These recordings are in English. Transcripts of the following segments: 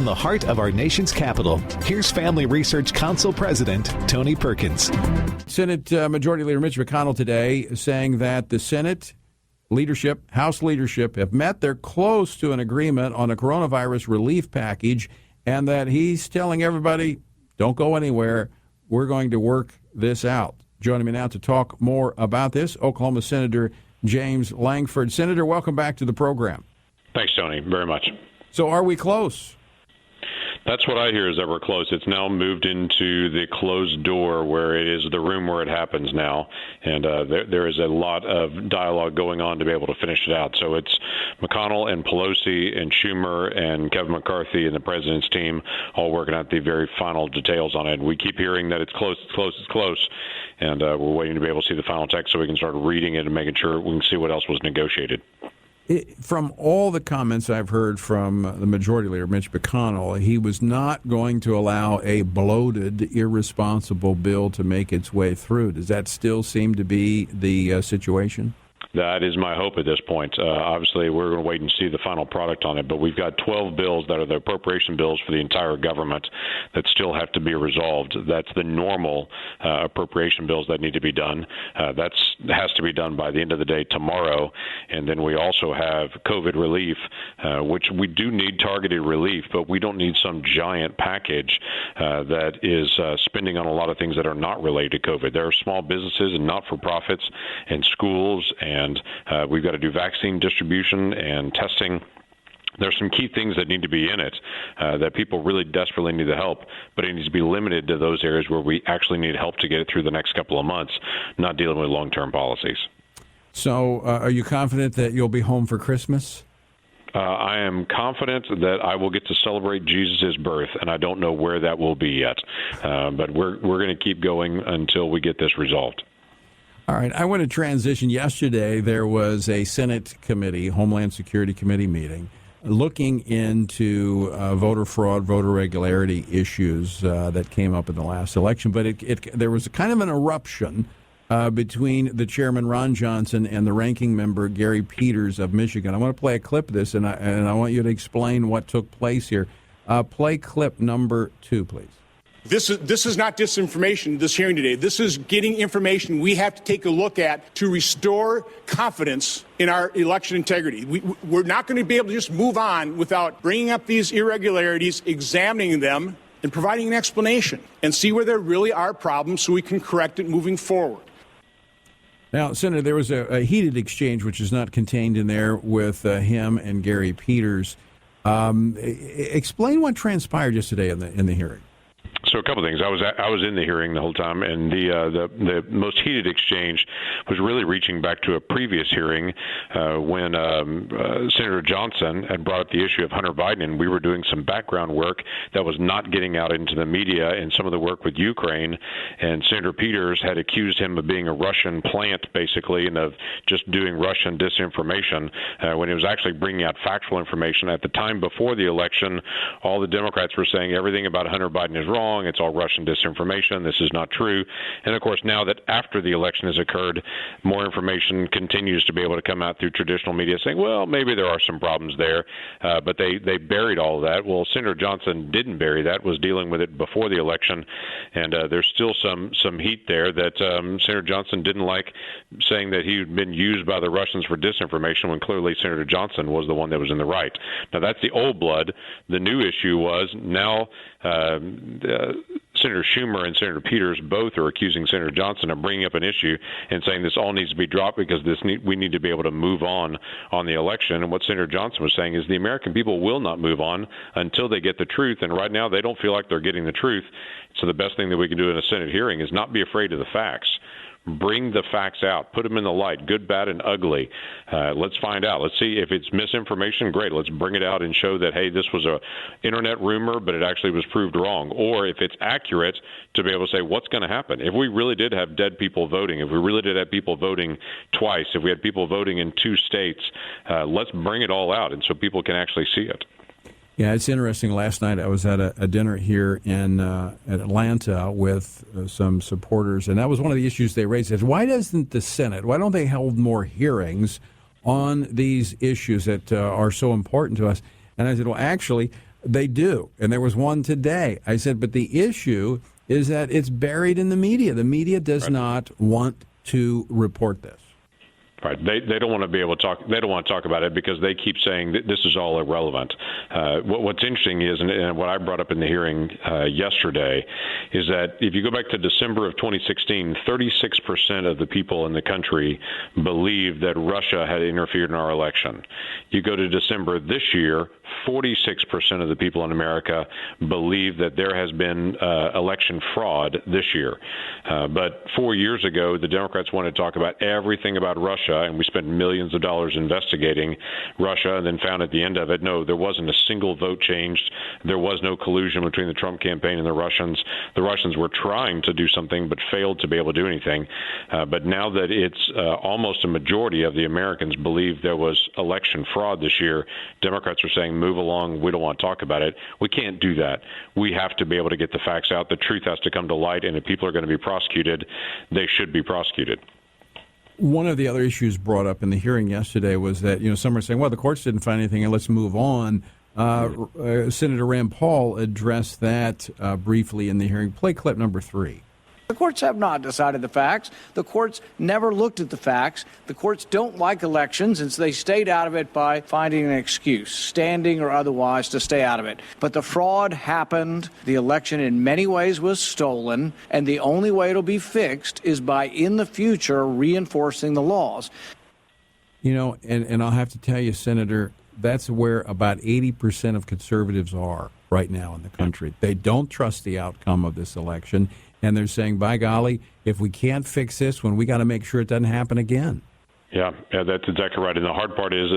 from the heart of our nation's capital, here's Family Research Council President Tony Perkins. Senate Majority Leader Mitch McConnell today saying that the Senate leadership, House leadership, have met. They're close to an agreement on a coronavirus relief package, and that he's telling everybody, don't go anywhere. We're going to work this out. Joining me now to talk more about this, Oklahoma Senator James Lankford. Senator, welcome back to the program. Thanks, Tony, very much. So are we close? That's what I hear is that we're close. It's now moved into the closed door where it is the room where it happens now. And there is a lot of dialogue going on to be able to finish it out. So it's McConnell and Pelosi and Schumer and Kevin McCarthy and the president's team all working out the very final details on it. We keep hearing that it's close, it's close, it's close. And we're waiting to be able to see the final text so we can start reading it and making sure we can see what else was negotiated. From all the comments I've heard from the Majority Leader, Mitch McConnell, he was not going to allow a bloated, irresponsible bill to make its way through. Does that still seem to be the situation? That is my hope at this point. Obviously, we're going to wait and see the final product on it, but we've got 12 bills that are the appropriation bills for the entire government that still have to be resolved. That's the normal appropriation bills that need to be done. That has to be done by the end of the day tomorrow. And then we also have COVID relief, which we do need targeted relief, but we don't need some giant package that is spending on a lot of things that are not related to COVID. There are small businesses and not-for-profits and schools, and we've got to do vaccine distribution and testing. There's some key things that need to be in it that people really desperately need the help, but it needs to be limited to those areas where we actually need help to get it through the next couple of months, not dealing with long-term policies. So are you confident that you'll be home for Christmas? I am confident that I will get to celebrate Jesus' birth, and I don't know where that will be yet. But we're going to keep going until we get this resolved. All right. I want to transition. Yesterday, there was a Senate committee, Homeland Security Committee meeting, looking into voter fraud, voter irregularity issues that came up in the last election. But there was kind of an eruption between the chairman, Ron Johnson, and the ranking member, Gary Peters of Michigan. I want to play a clip of this, and I want you to explain what took place here. Play clip number 2, please. This is not disinformation, this hearing today. This is getting information we have to take a look at to restore confidence in our election integrity. We're not going to be able to just move on without bringing up these irregularities, examining them, and providing an explanation, and see where there really are problems so we can correct it moving forward. Now, Senator, there was a heated exchange, which is not contained in there, with him and Gary Peters. Explain what transpired yesterday in the hearing. So a couple of things. I was in the hearing the whole time, and the most heated exchange was really reaching back to a previous hearing when Senator Johnson had brought up the issue of Hunter Biden, and we were doing some background work that was not getting out into the media, and some of the work with Ukraine. And Senator Peters had accused him of being a Russian plant, basically, and of just doing Russian disinformation when he was actually bringing out factual information. At the time before the election, all the Democrats were saying everything about Hunter Biden is wrong. It's all Russian disinformation. This is not true. And, of course, now that after the election has occurred, more information continues to be able to come out through traditional media saying, well, maybe there are some problems there, but they buried all of that. Well, Senator Johnson didn't bury that, was dealing with it before the election, and there's still some heat there that Senator Johnson didn't like, saying that he had been used by the Russians for disinformation when clearly Senator Johnson was the one that was in the right. Now, that's the old blood. The new issue was now Senator Schumer and Senator Peters both are accusing Senator Johnson of bringing up an issue and saying this all needs to be dropped because we need to be able to move on the election. And what Senator Johnson was saying is the American people will not move on until they get the truth. And right now they don't feel like they're getting the truth. So the best thing that we can do in a Senate hearing is not be afraid of the facts. Bring the facts out. Put them in the light, good, bad, and ugly. Let's find out. Let's see if it's misinformation. Great. Let's bring it out and show that, hey, this was a internet rumor, but it actually was proved wrong. Or if it's accurate, to be able to say what's going to happen. If we really did have dead people voting, if we really did have people voting twice, if we had people voting in 2 states, let's bring it all out and so people can actually see it. Yeah, it's interesting. Last night I was at a dinner here in Atlanta with some supporters, and that was one of the issues they raised. Is why doesn't the Senate, why don't they hold more hearings on these issues that are so important to us? And I said, well, actually, They do. And there was one today. I said, but the issue is that it's buried in the media. The media does not want to report this. Right. They don't want to be able to talk. They don't want to talk about it because they keep saying that this is all irrelevant. What's interesting is, and what I brought up in the hearing yesterday, is that if you go back to December of 2016, 36% of the people in the country believed that Russia had interfered in our election. You go to December this year, 46% of the people in America believe that there has been election fraud this year. But 4 years ago, the Democrats wanted to talk about everything about Russia, and we spent millions of dollars investigating Russia, and then found at the end of it, no, there wasn't a single vote changed. There was no collusion between the Trump campaign and the Russians. The Russians were trying to do something but failed to be able to do anything. But now that it's almost a majority of the Americans believe there was election fraud this year, Democrats are saying, move along, we don't want to talk about it. We can't do that. We have to be able to get the facts out. The truth has to come to light, and if people are going to be prosecuted, they should be prosecuted. One of the other issues brought up in the hearing yesterday was that, some are saying, well, the courts didn't find anything and let's move on. Senator Rand Paul addressed that briefly in the hearing. Play clip number 3. The courts have not decided the facts. The courts never looked at the facts. The courts don't like elections, and so they stayed out of it by finding an excuse, standing or otherwise, to stay out of it. But the fraud happened. The election in many ways was stolen, and the only way it'll be fixed is by, in the future, reinforcing the laws. And I'll have to tell you, Senator, that's where about 80% of conservatives are right now in the country. They don't trust the outcome of this election. And they're saying, by golly, if we can't fix this one, we got to make sure it doesn't happen again. Yeah, that's exactly right. And the hard part is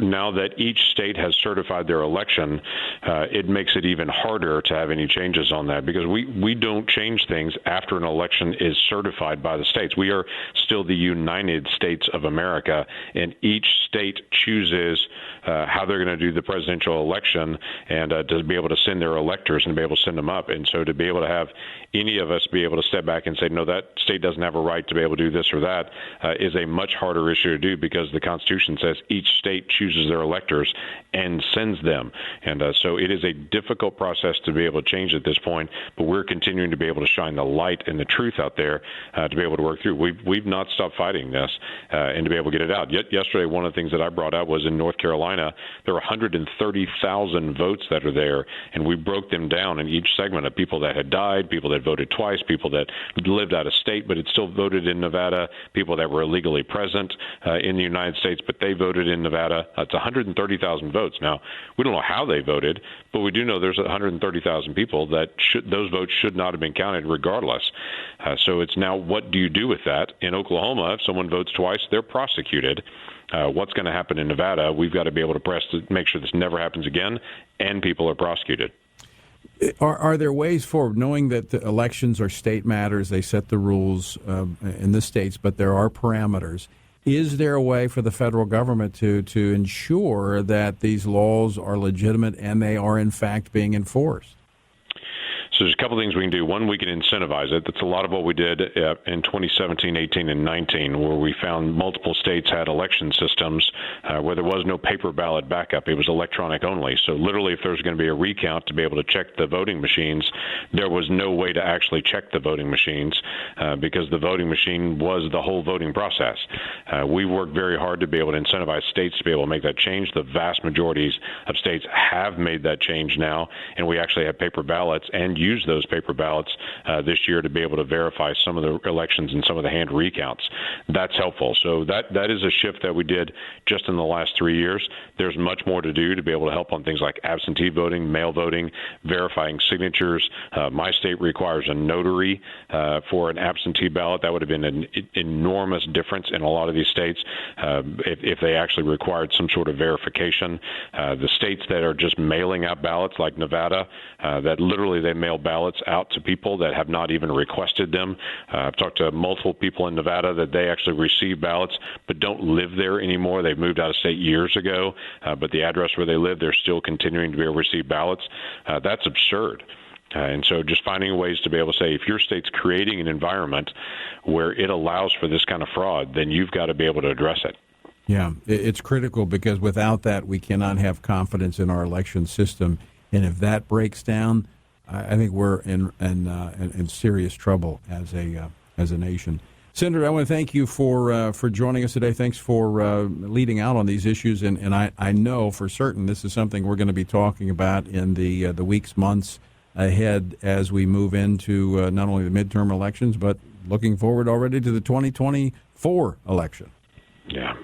now that each state has certified their election, it makes it even harder to have any changes on that, because we don't change things after an election is certified by the states. We are still the United States of America, and each state chooses how they're going to do the presidential election, and to be able to send their electors and be able to send them up. And so to be able to have any of us be able to step back and say, no, that state doesn't have a right to be able to do this or that, is a much harder issue to do, because the Constitution says each state chooses their electors and sends them. And so it is a difficult process to be able to change at this point, but we're continuing to be able to shine the light and the truth out there to be able to work through. We've not stopped fighting this and to be able to get it out. Yesterday, one of the things that I brought out was in North Carolina, there were 130,000 votes that are there, and we broke them down in each segment of people that had died, people that voted twice, people that lived out of state but had still voted in Nevada, people that were illegally present in the United States, but they voted in Nevada. It's 130,000 votes. Now, we don't know how they voted, but we do know there's 130,000 people that those votes should not have been counted regardless. So it's now, what do you do with that? In Oklahoma, if someone votes twice, they're prosecuted. What's going to happen in Nevada? We've got to be able to press to make sure this never happens again, and people are prosecuted. Are there ways forward, knowing that the elections are state matters, they set the rules in the states, but there are parameters? Is there a way for the federal government to ensure that these laws are legitimate and they are, in fact, being enforced? So there's a couple things we can do. One, we can incentivize it. That's a lot of what we did in 2017, 18, and 19, where we found multiple states had election systems where there was no paper ballot backup. It was electronic only. So literally, if there was going to be a recount to be able to check the voting machines, there was no way to actually check the voting machines because the voting machine was the whole voting process. We worked very hard to be able to incentivize states to be able to make that change. The vast majorities of states have made that change now, and we actually have paper ballots and use those paper ballots this year to be able to verify some of the elections and some of the hand recounts. That's helpful. So that is a shift that we did just in the last 3 years. There's much more to do to be able to help on things like absentee voting, mail voting, verifying signatures. My state requires a notary for an absentee ballot. That would have been an enormous difference in a lot of these states if they actually required some sort of verification. The states that are just mailing out ballots, like Nevada, that literally they mail ballots out to people that have not even requested them. I've talked to multiple people in Nevada that they actually receive ballots but don't live there anymore. They've moved out of state years ago, but the address where they live, they're still continuing to be able to receive ballots. That's absurd. And so just finding ways to be able to say, if your state's creating an environment where it allows for this kind of fraud, then you've got to be able to address it. Yeah, it's critical, because without that, we cannot have confidence in our election system. And if that breaks down, I think we're in serious trouble as a nation. Senator, I want to thank you for joining us today. Thanks for leading out on these issues, and I know for certain this is something we're going to be talking about in the weeks, months ahead as we move into not only the midterm elections, but looking forward already to the 2024 election. Yeah,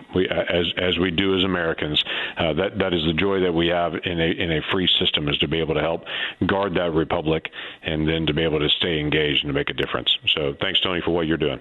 as we do as Americans, that is the joy that we have in a free system, is to be able to help guard that republic and then to be able to stay engaged and to make a difference. So thanks, Tony, for what you're doing.